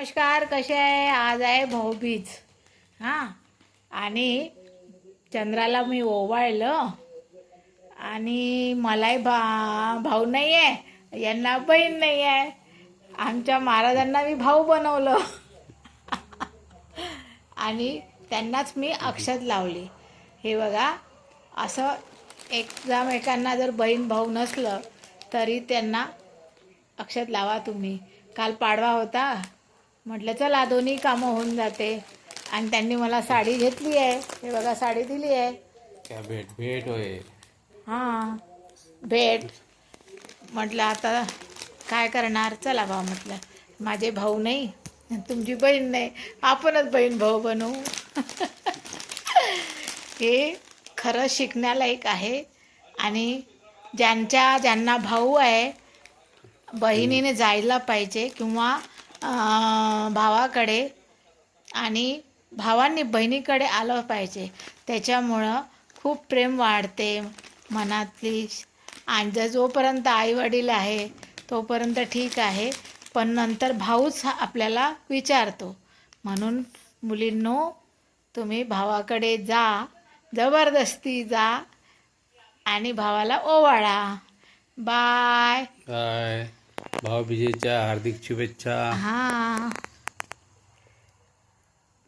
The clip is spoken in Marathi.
नमस्कार, कसे आहे? आज आहे भाऊबीज. हां, आणि चंद्राला मी ओवाळलं आणि मलाही भाऊ नाही आहे, यांना बहीण नाही आहे. आमच्या महाराजांना मी भाऊ बनवलं आणि त्यांनाच मी अक्षत लावली. हे बघा, असं एकमेकांना जर बहीण भाऊ नसलं तरी त्यांना अक्षत लावा तुम्ही. काल पाडवा होता, म्हटलं चला दोन्ही कामं होऊन जाते. आणि त्यांनी मला साडी घेतली आहे, हे बघा साडी दिली आहे. क्या भेट भेट होय. हां, भेट. म्हटलं आता काय करणार, चला बा म्हटलं, माझे भाऊ नाही, तुमची बहीण नाही, आपणच बहीण भाऊ बनवू. हे खरं शिकण्यालायक आहे. आणि ज्यांना भाऊ आहे, बहिणीने जायला पाहिजे किंवा भावाकडे, आणि भावांनी बहिणीकडे आलं पाहिजे. त्याच्यामुळं खूप प्रेम वाढते मनातली. आणि जोपर्यंत आईवडील आहे तोपर्यंत ठीक आहे, पण नंतर भाऊच आपल्याला विचारतो. म्हणून मुलींनो, तुम्ही भावाकडे जा, जबरदस्ती जा आणि भावाला ओवाळा. बाय. काय भाऊबीजेच्या हार्दिक शुभेच्छा. हां.